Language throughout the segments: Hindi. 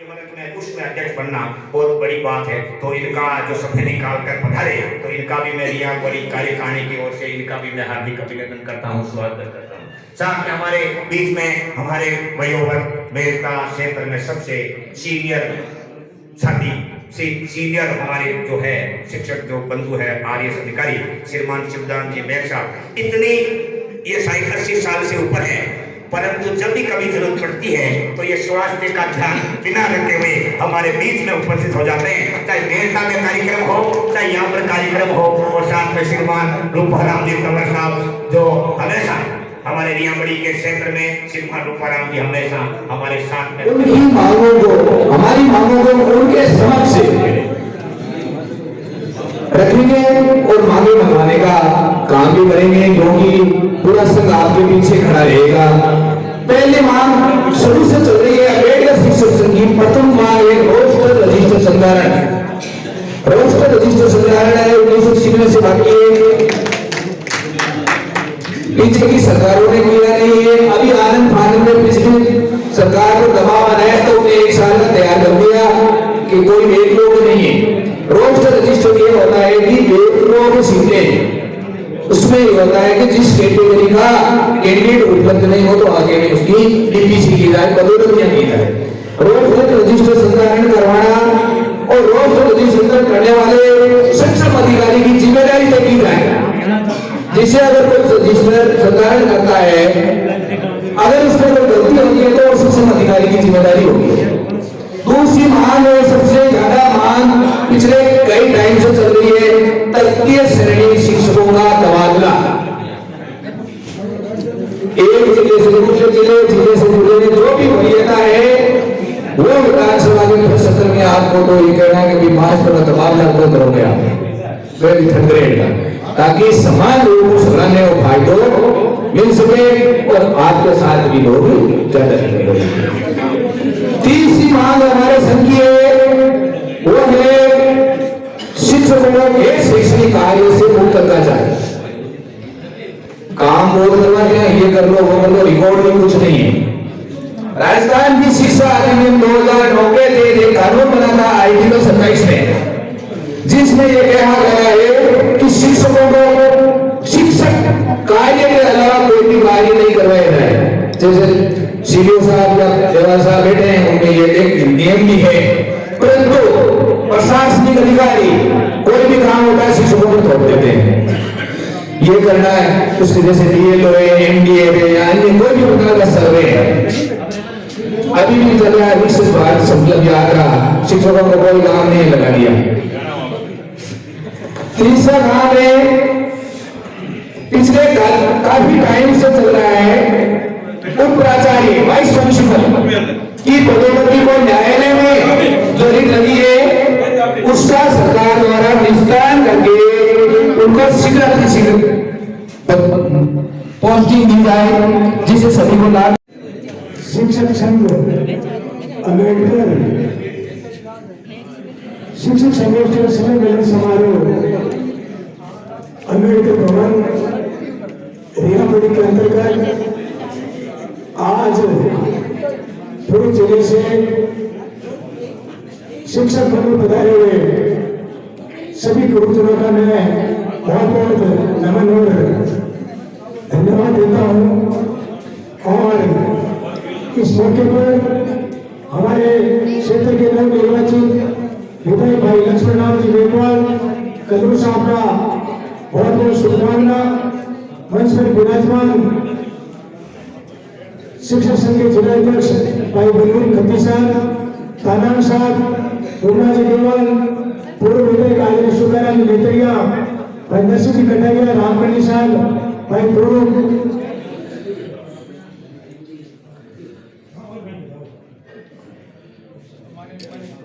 मंच में उसमें अध्यक्ष बनना बहुत बड़ी बात है। तो इनका जो समय निकाल कर पधारे, तो इनका भी मैं रिया बड़ी कार्यकारिणी की ओर से इनका भी मैं हार्दिक अभिनंदन करता हूँ, स्वागत करता हूँ। साथ में हमारे बीच में हमारे वयोवर्ग वेदता क्षेत्र में सबसे सीनियर साथी सीनियर हमारे जो है शिक्षक जो बंधु है आरएस अधिकारी श्रीमान शिवदान जी बैग साहब, इतनी ये 80 साल से ऊपर है, परंतु जब भी कभी जरूरत पड़ती है तो ये स्वास्थ्य का ध्यान बिना रखे हुए हमारे बीच में उपस्थित हो जाते हैं, चाहे देवता में कार्यक्रम हो चाहे यहाँ पर कार्यक्रम हो। और साथ में श्रीमान रूपाराम जी कंवर साहब जो हमेशा हमारे रियाबड़ी के क्षेत्र में श्रीमान रूपाराम जी हमेशा हमारे साथ में उनकी मांगों को हमारी मांगों को उनके समक्ष रखेंगे और मांगे मनवाने का काम भी करेंगे, क्योंकि पूरा संघ आपके पीछे खड़ा रहेगा। पहली मांग शुरू से चल रही है अम्बेडकर शिक्षक संघ की प्रथम मांग है रोस्टर रजिस्टर संधारण। रोस्टर रजिस्टर संधारण है 1996 से बाकी है, पीछे की सरकारों ने किया नहीं है। अभी आनंद फानंद में पिछली सरकार को दबाव बनाया तो उन्हें 1 साल का तैयार कर दिया कि कोई एक लोग नहीं है। रोस्टर रजिस्टर ये होता है कि एक लोग सीटें उसमें ये होता है कि जिस कैटेगरी का कैंडिडेट उपलब्ध नहीं हो तो आगे में उसकी डीपीसी की जाए, पदोन्नतियां की जाए। रोस्टर रजिस्टर संचालन करवाना और रोस्टर रजिस्टर करने वाले सक्षम अधिकारी की जिम्मेदारी तय की जाए, जिसे अगर कोई रजिस्टर संचालन करता है अगर उसमें कोई गलती होती है तो सक्षम अधिकारी की जिम्मेदारी होगी। दूसरी मांग है, सबसे ज्यादा मांग पिछले कई टाइम से चल रही है, तृतीय श्रेणी शिक्षकों का तबादला। एक जिले से दूसरे जिले से जुड़े जो भी वरीयता है वो विधानसभा के सत्र में आपको तो ये कहना है कि मास्टर का तबादला तो करोगे आप वेरी थंडरेड, ताकि समान लोगों को सराहनीय और फायदों मिल सके और आपके साथ भी लोग ज्यादा मिले। तीसरी मांग हमारे संघ की है वो है शिक्षकों के शैक्षणिक कार्य से मुक्त करना चाहिए। काम बहुत करवा दिया, ये कर लो वो कर लो, रिकॉर्ड में कुछ नहीं है। राजस्थान की शिक्षा अधिनियम 2009 के तहत एक कानून बना था आर्टिकल 27 में, जिसमें यह कहा गया है कि शिक्षकों को शिक्षक कार्य के अलावा कोई भी कार्य नहीं करवाया जाए। जैसे सीडीओ साहब या जवान साहब बैठे हैं उनमें ये एक नियम भी है, परंतु प्रशासनिक अधिकारी कोई भी काम होता है शिक्षकों को थोप देते हैं। ये करना है उसके जैसे डीएलओ है, एमडीए है या अन्य कोई भी प्रकार का सर्वे है अभी भी चल रहा है। विशेष भारत संकल्प यात्रा शिक्षकों को कोई काम नहीं लगा दिया। तीसरा काम है पिछले काफी टाइम से चल रहा है उप प्राचार्य वाइस प्रिंसिपल की पदोन्नति को न्यायालय में जो रिट लगी है उसका सरकार द्वारा निस्तारण करके उनको शीघ्र पोस्टिंग दी जाए, जिससे सभी को लाभ। शिक्षक संघ अम्बेडकर शिक्षक संगोष्ठी का समय मिलन समारोह अम्बेडकर भवन रियाबड़ी के अंतर्गत आज पूरे जिले से शिक्षक बंधु पधारे हुए सभी गुरुजनों का मैं बहुत बहुत नमन और धन्यवाद देता हूँ। और इस मौके पर हमारे क्षेत्र के नव निर्वाचित विधायक भाई लक्ष्मण राम जी मेघवाल कदरू साहब का बहुत बहुत शुभकामना। मंच पर विराजमान शिक्षक संघ के जिला अध्यक्ष भाई बलून खत्ती साहब, तानाम साहब, पूर्णा जी देवाल, पूर्व विधायक आदरणीय सुखराम नेतरिया, भाई नरसिंह जी कटारिया, रामकर्णी साहब, भाई पूर्व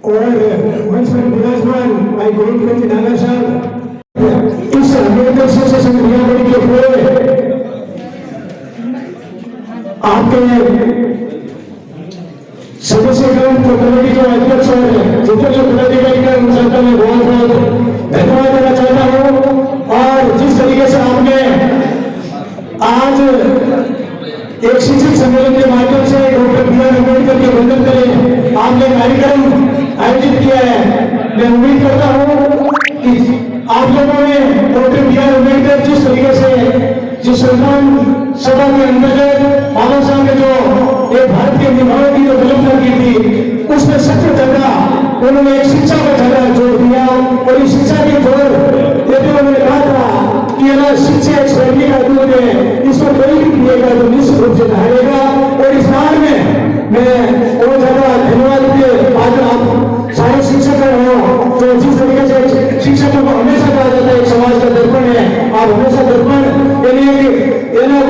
और मंच पर विराजमान भाई गोविंद नाना साहब। इस अम्बेडकर शिक्षक संघ रियाबड़ी के पूरे आपके सदस्यगण तो कमेटी के अध्यक्ष और जितने जो पदाधिकारी हैं उन सबका मैं बहुत बहुत धन्यवाद देना चाहता हूँ। और जिस तरीके से आपने आज एक शिक्षक सम्मेलन के माध्यम से डॉक्टर बी आर अम्बेडकर के वंदन करें आपने कार्यक्रम किया है। मैं उम्मीद करता हूँ कि आप लोगों ने डॉक्टर बी आर अम्बेडकर जिस तरीके से जिस संविधान सभा के अंतर्गत बाबा साहब ने जो एक भारत के निर्माण की जो कल्पना की थी, उसमें सबसे ज्यादा उन्होंने एक शिक्षा का ज्यादा जोर दिया और इस शिक्षा के जोर देते हुए उन्होंने कहा था कि अगर शिक्षा एक स्वर्गीय का दूध है, इसको कोई भी पिएगा तो निश्चित रूप से नहाएगा। और इस बार में मैं और ज्यादा धन्यवाद के आज आप सारे शिक्षक हो जो जिस तरीके से शिक्षकों को हमेशा कहा जाता है एक समाज का दर्पण है, आप हमेशा दर्पण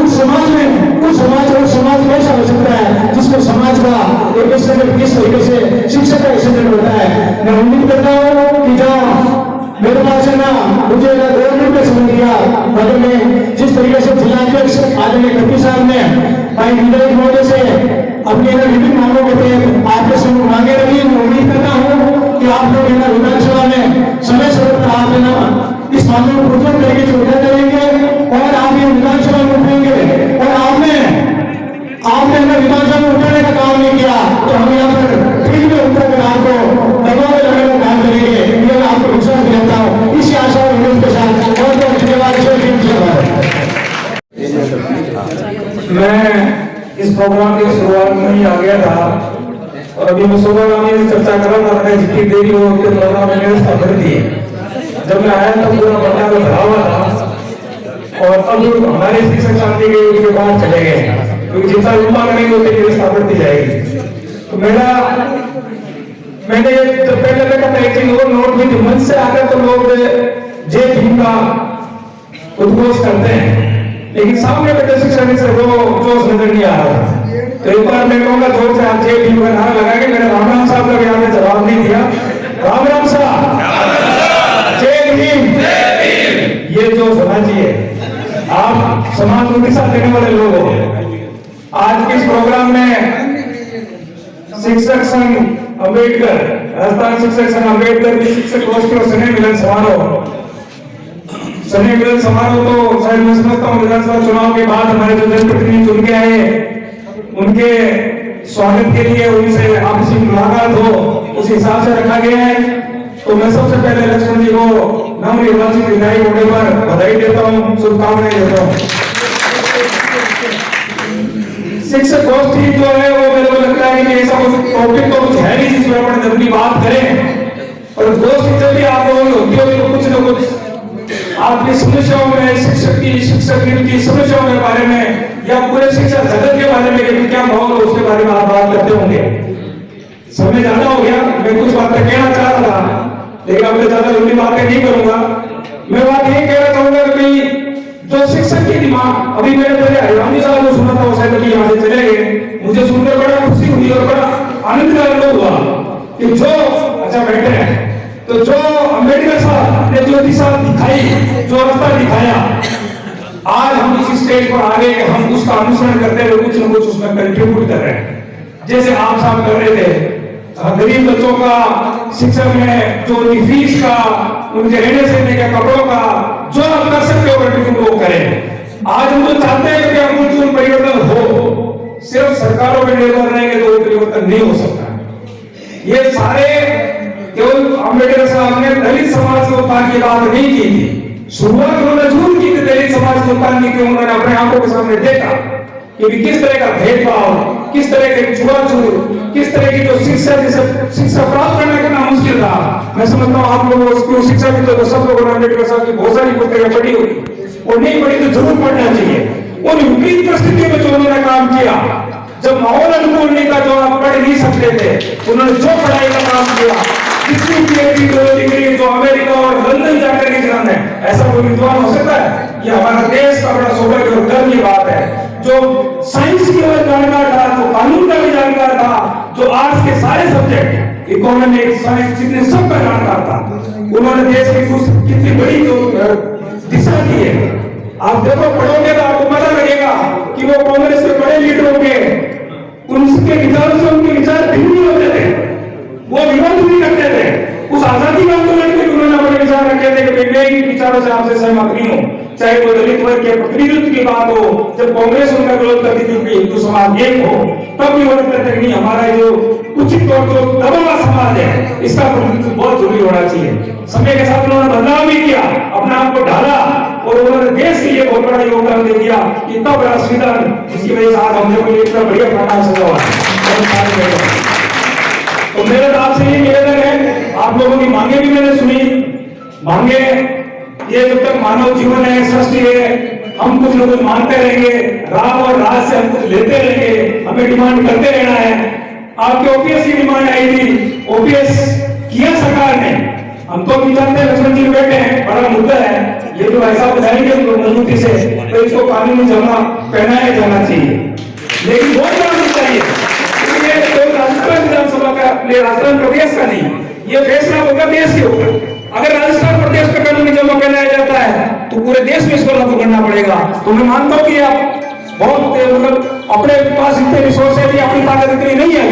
उस समाज और समाज कैसा हो सकता है जिसमें समाज का एक स्टैंडर्ड किस तरीके से शिक्षक का स्टैंडर्ड होता है। मैं उम्मीद करता हूँ कि जहाँ मेरे पास है ना मुझे गवर्नमेंट ने समझ दिया, मगर मैं जिस तरीके से जिलाध्यक्ष आदरणीय खत्री साहब ने भाई विधायक महोदय से अपनी विभिन्न मांगों के तहत आपके समूह मांगे रखी, मैं उम्मीद करता हूँ कि आप लोग विधानसभा में समय पर आप इस मामले को पुरजोर तरीके से उठा करेंगे और आप ये विधानसभा में उठाएंगे। और आपने विधानसभा में उठाने का काम नहीं किया तो हम यहाँ पर फील्ड में उतर कर आपको दबाव में लगाने का काम करेंगे, ये मैं आपको विश्वास दिलाता हूँ। इसी आशा और उम्मीद के साथ बहुत बहुत धन्यवाद। मैं इस प्रोग्राम की शुरुआत में ही आ गया था और अभी मैं सुबह चर्चा कर रहा था जितनी देरी हो उतने प्रोग्राम में व्यवस्था कर दी। जब मैं आया तब पूरा पता तो भरा हुआ था और अब हमारे शिक्षक शांति के उसके बाद चले गए क्योंकि जितना लंबा करेंगे उतनी व्यवस्था बढ़ती जाएगी। तो मैंने जब पहले देखा था एक चीज और नोट की थी, मंच से आकर तो लोग जय भीम का उद्घोष करते हैं लेकिन सामने बैठे शिक्षक से वो जोश नजर नहीं आ रहा था। तो एक बार मैं कहूँगा जोर से आप जय भीम का नारा लगा के मैंने राम साहब का भी आपने जवाब नहीं दिया। राम साहब जय भीम, ये जो होना चाहिए। आप समाज को दिशा देने वाले लोग हो। आज के इस प्रोग्राम में शिक्षक संघ अम्बेडकर, राजस्थान शिक्षक संघ अम्बेडकर शिक्षक गोष्ठी और स्नेह मिलन समारोह तो शायद मैं समझता हूँ विधानसभा चुनाव के बाद हमारे जो जनप्रतिनिधि चुन के आए उनके स्वागत के लिए उनसे आपसी मुलाकात हो उस हिसाब से रखा गया है। तो मैं सबसे पहले लक्ष्मण जी को नवनिर्वाचित विधायक होने पर बधाई देता हूँ, शुभकामनाएं देता हूँ। शिक्षक गोष्ठी जो है वो मेरे को लगता है कि ऐसा टॉपिक तो कुछ है नहीं जिसमें अपन अपनी बात करें, और गोष्ठी जब भी आप लोगों होती होगी तो कुछ न कुछ आपकी समस्याओं में शिक्षक की समस्याओं के बारे में या पूरे शिक्षा जगत के बारे में क्या माहौल है उसके बारे में आप बात करते होंगे। समय ज्यादा हो गया, मैं कुछ बातें कहना चाह रहा था लेकिन अब मैं ज्यादा लंबी बातें नहीं करूंगा। मैं बात यही कहना चाहूंगा कि जो शिक्षक की दिमाग, अभी मैंने पहले हरिराम साहब को सुना था उस टाइम यहाँ से चले गए, मुझे सुनकर बड़ा खुशी हुई और बड़ा आनंद का अनुभव हुआ कि जो अच्छा बैठे हैं तो जो अम्बेडकर साहब ने जो दिशा दिखाई, जो रास्ता दिखाया, आज हम इस स्टेज पर आ गए कि हम उसका अनुसरण करते हुए कुछ न कुछ उसमें कंट्रीब्यूट कर रहे हैं। जैसे आप साहब कर रहे थे गरीब बच्चों का शिक्षा में जो उनकी फीस का, उनके रहने सहने के कपड़ों का जो आप कर सकते हो कंट्रीब्यूट वो करें। आज हम तो चाहते हैं कि हम परिवर्तन हो, सिर्फ सरकारों पर निर्भर रहेंगे तो वो परिवर्तन नहीं हो सकता। ये सारे केवल अम्बेडकर साहब ने दलित समाज के उत्थान की बात नहीं की थी, शुरुआत उन्होंने जरूर की थी दलित समाज के उत्थान की, उन्होंने अपने आंखों के सामने देखा कि किस तरह का भेदभाव, किस तरह के छुआछूत, किस तरह की जो शिक्षा प्राप्त करने का नाम मुश्किल था। मैं समझता हूँ आप लोगों को शिक्षा की तो सब लोगों ने अम्बेडकर साहब की बहुत सारी पुस्तकें पढ़ी होगी और नहीं पढ़ी तो जरूर पढ़ना चाहिए। उन विपरीत परिस्थितियों में जो उन्होंने काम किया, जब माहौल अनुकूल नहीं था, जो आप पढ़ नहीं सकते थे, उन्होंने जो पढ़ाई का काम किया, जितनी पीएचडी डिग्री जो अमेरिका और लंदन जाकर के जान है, ऐसा कोई विद्वान हो सकता है? ये हमारा देश का बड़ा सौभाग्य और गर्व की बात है। जो साइंस की ओर जानकार था, जो कानून का भी जानकार था, जो आर्ट्स के सारे सब्जेक्ट, इकोनॉमिक्स, साइंस, जितने सब का जानकार था, उन्होंने देश की कितनी बड़ी जो दिशा दी है। आप देखो पढ़ोगे तो आपको पता लगेगा कि वो कांग्रेस के बड़े लीडरों के उनके विचारों से उनके विचार भिन्न होते थे, वो विरोध नहीं करते थे। उस आजादी के आंदोलन में उन्होंने अपने विचार रखे थे कि मैं इन विचारों से आपसे सहमत नहीं हूं, चाहे वो दलित वर्ग के प्रतिनिधित्व की बात हो, जब कांग्रेस उनका विरोध करती थी कि हिंदू समाज एक हो, तब भी उन्होंने कहते नहीं, हमारा जो उचित तौर पर दबा हुआ समाज है इसका प्रतिनिधित्व बहुत जरूरी होना चाहिए। समय के साथ उन्होंने बदलाव भी किया, अपने आप को ढाला और उन्होंने देश के लिए बहुत बड़ा योगदान दे दिया। इतना बड़ा संविधान जिसकी वजह से आज हमने कोई इतना बढ़िया प्रकार सजा हुआ है। तो मेरा तो आपसे ये निवेदन है, आप लोगों की मांगे भी मैंने सुनी, मांगे ये जब तक मानव जीवन है, सृष्टि है, हम कुछ न कुछ मांगते रहेंगे, रात और रात से हम कुछ लेते रहेंगे, हमें डिमांड करते रहना है। आपके ओपीएस की डिमांड आई थी, ओपीएस किया सरकार ने, हम तो भी जानते हैं, लक्ष्मण जी बैठे हैं, बड़ा मुद्दा है ये, तो ऐसा बताएंगे मजबूती से तो इसको कानूनी जमा पहनाया जाना चाहिए। लेकिन बहुत बड़ा मुद्दा है तो राजस्थान विधानसभा का, राजस्थान प्रदेश का नहीं, ये फैसला होगा देश के ऊपर। अगर राजस्थान प्रदेश का कानूनी जमा पहनाया जाता है तो पूरे देश में इसको लागू करना पड़ेगा। तो मैं मानता हूँ कि आप बहुत मतलब अपने पास इतने रिसोर्स है कि अपनी ताकत इतनी नहीं है,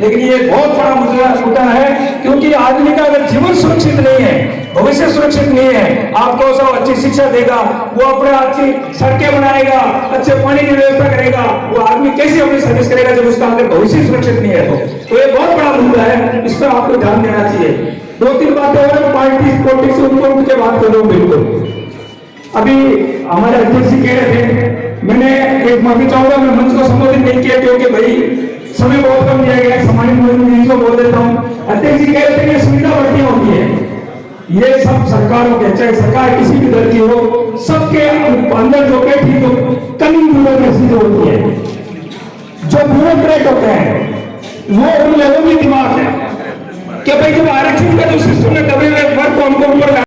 लेकिन ये बहुत बड़ा मुद्दा है, क्योंकि आदमी का अगर जीवन सुरक्षित नहीं है, भविष्य सुरक्षित नहीं है, आपको सब अच्छी शिक्षा देगा, वो अपने अच्छी सड़कें बनाएगा, अच्छे पानी की व्यवस्था करेगा, वो आदमी कैसे अपनी सर्विस करेगा जब उसका अंदर भविष्य सुरक्षित नहीं है। तो ये बहुत बड़ा मुद्दा है, इस पर आपको ध्यान देना चाहिए। दो तीन बातें और पार्टी पॉलिटिक्स उनको मुझे बात कर रहा हूँ। बिल्कुल अभी हमारे अध्यक्ष जी कह रहे थे, मैंने एक माफी चाहूंगा, मैं मंच को संबोधित नहीं किया क्योंकि भाई समय बहुत कम दिया गया है, सम्मानित मोदी को बोल देता हूँ। अध्यक्ष जी कह रहे थे कि सुविधा बढ़ती होती है, ये सब सरकारों के, चाहे सरकार किसी भी दल की हो, सबके अंदर जो के ठीक हो कमी ब्यूरोक्रेसी जो होती है, जो ब्यूरोक्रेट होते हैं, वो उन लोगों की दिमाग है कि भाई जब आरक्षण का जो